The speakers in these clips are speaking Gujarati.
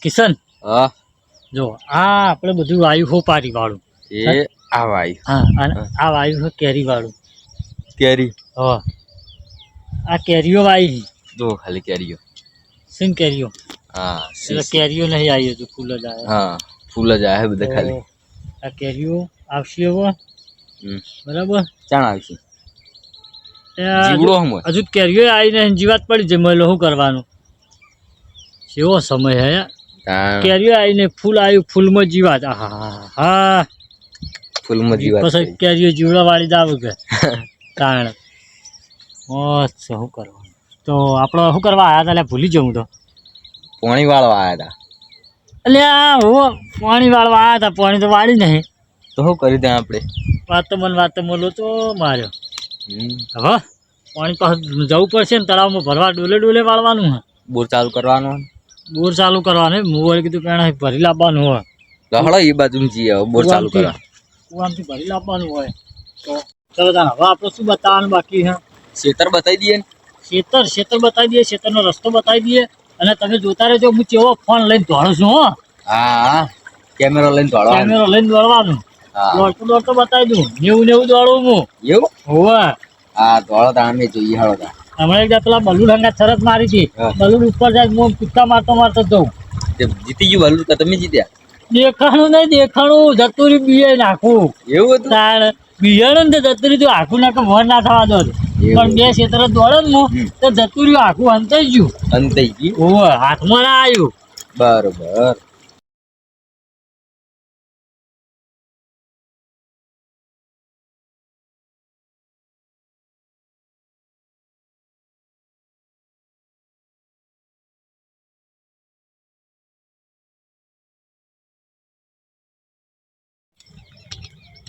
કિશન હા જો આ આપણે બધું વાયુ હોપારી વાળું એ આ વાયુ હા અને આ વાયુ છે કેરી વાળું કેરી હા આ કેરીઓ વાવી જો ખાલી કેરીઓ સિંગ કેરીઓ હા એટલે કેરીઓ નહીં આવી હજુ ફૂલ જ આવે હા ફૂલ જ આવે બધા ખાલી આ કેરીઓ આવશે હવે બરાબર ચાણ આવશે ત્યાં જીવડો હમો હજુ કેરીઓ આવીને જીવાત પડી છે મેં શું કરવાનું કેવો સમય હે કેરીઓ આવીને ફૂલ આવ્યું ફૂલમાં જીવાત હા હા ફૂલમાં જીવાત પછી કેરીઓ જીવડા વાળી જ આવે કે કારણ મસ્ત શું કરવાનું તો આપણે શું કરવા આવ્યા હતા ભૂલી જવું તો પાણી વાળવા આવ્યા હતા એટલે આ હું પાણી વાળવા આવ્યા હતા પાણી તો વાળી નહીં તો શું કર્યું ત્યાં આપણે વાત તો મોલો તો માર્યો હવે પાણી પાસે જવું પડશે ને તળાવમાં ભરવા ડોલે ડોલે વાળવાનું હે બોર ચાલુ કરવાનો બોર ચાલુ કરવાનું હું વળી કીધું પેણા ભરી લાવવાનું હોય લહડો એ બાજુ જઈએ બોર ચાલુ કરવા કુવામથી ભરી લાવવાનું હોય તો ચલો તાન હવે આપણે શું બતાવવાનું બાકી હે ખેતર બતાવી દઈએ ને ખેતર બતાવી દઈએ ખેતરનો રસ્તો બતાવી દઈએ અને તમે જોતા રહેજો હું કેવો ફોન લઈને દોડું છું હો હા કેમેરો લઈને દોડવાનું દોડતો બતાવી દઉં નેવું દોડું હું એવું હોવે હા દોડો તા અમે જોઈએ હળો તા હમણાં એક પેલા બલૂન હંગા શરત મારી હતી બલૂન ઉપર જાય હું કૂદકા મારતો જઉં જીતી ગયું બલૂન તો તમે જીત્યા દેખાણું નહીં દેખાણું જતું રહ્યું બીએ નાખું એવું હતું તાણ બિયાણું ને તો જતું રહ્યું આખું નાખે મન ના થવા દો પણ બે ક્ષેત્ર દોડે ને તો જતું રહ્યું આખું અંતાઈ ગયું ઓવે હાથમાં ના આવ્યું બરોબર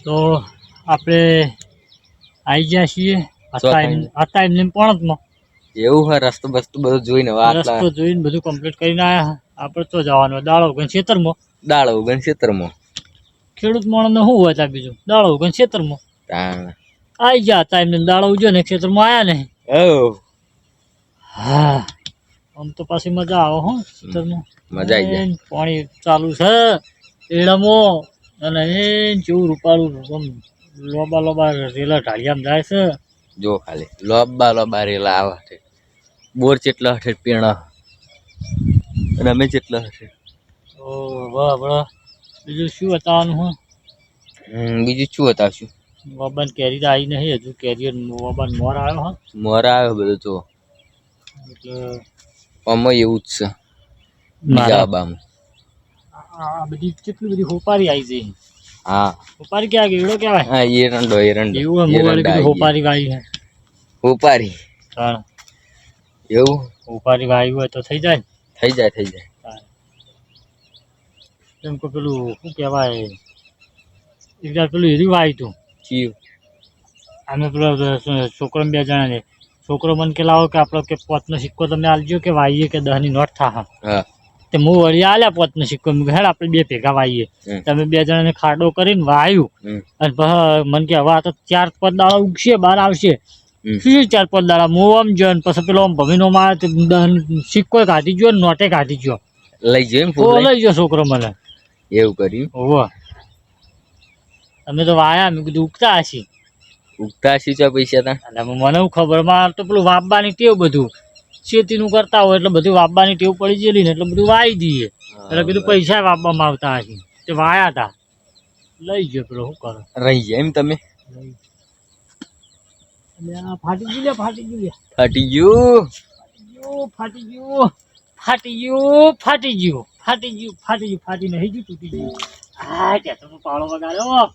તો આપણે આવી ગયા છીએ હતા એમને પોણતમાં એવું હોય રસ્તો બસ્તો બધું જોઈને રસ્તો જોઈને બધું કમ્પ્લીટ કરીને આવ્યા આપણે તો જવાનું દાળો ઉગન ખેતરમાં દાળ ઉગન ખેતરમાં ખેડૂત માણસને શું હોય ત્યાં બીજું દાળો ઉગન ખેતરમાં આવી ગયા હતા એમને દાળો ઉજ્યો ને ખેતરમાં આવ્યા નહીં હા આમ તો પાછી મજા આવે હો ખેતરમાં મજા આવી જાય પાણી ચાલુ છે એડામાં અને એ જેવું રૂપાળું લોબા રેલા ઢાળિયામાં જાય છે જો ખાલી લોબા રેલા આવા છે બોર ચેટલા હશે પીણા અને અમે ચેટલા હશે ઓ વાહ બીજું શું બતાવવાનું હું બીજું શું બતાવશું વબાન કેરી તો આવી નહીં હજુ કેરી વબાન મોર આવ્યો હા મોર આવ્યો બધું જો એટલે આમાં એવું જ છે બીજા બામાં આ બધી કેટલી બધી હોપારી આવી જઈ હા હોપારી ક્યાં ગઈ એડો કહેવાય હા એરંડો એવું હોપારી વાવી છે હોપારી હા એવું હોપારી વાવી હોય તો થઈ જાય કેમ કે પેલું શું કહેવાય એકવાર પેલું હીરું વાવ્યું તું અમે પેલો છોકરો 2 જણા ને છોકરો મને કે લાવો કે આપણો કે 5નો સિક્કો તમે આલજો કે વાવીએ કે 10ની નોટ થા તે હું વળી આલ્યા 5નો સિક્કો હેડ આપણે 2 ભેગા વાવીએ તમે 2 જણાને ખાડો કરીને વાવ્યું અને મને કે હવે આ તો 4-5 દાડા ઉગશે બહાર આવશે શું 4-5 દાડા હું આમ જો પછી પેલો આમ ભમીનો મારે સિક્કો કાઢી ગયો નોટે કાઢી ગયો લઈ ગયો છોકરો મને એવું કર્યું હોવે અમે તો વાયા મેં કીધું ઉગતા હશી પૈસા તા અને મને ખબર માં તો પેલું વાપવાની ટેવ બધું ખેતીનું કરતા હોય એટલે બધું વાપવાની ટેવ પડી ગયેલી ને એટલે બધું વાવી દઈએ એટલે કીધું પૈસા વાપવામાં આવતા હશે તે વાયા હતા લઈ ગયો પેલો શું કરો રહી જાય એમ તમે ફાટી ગયું ફાટી નહીં ગયું તૂટી ગયું હા ત્યાં તો પાળો વગાડ્યો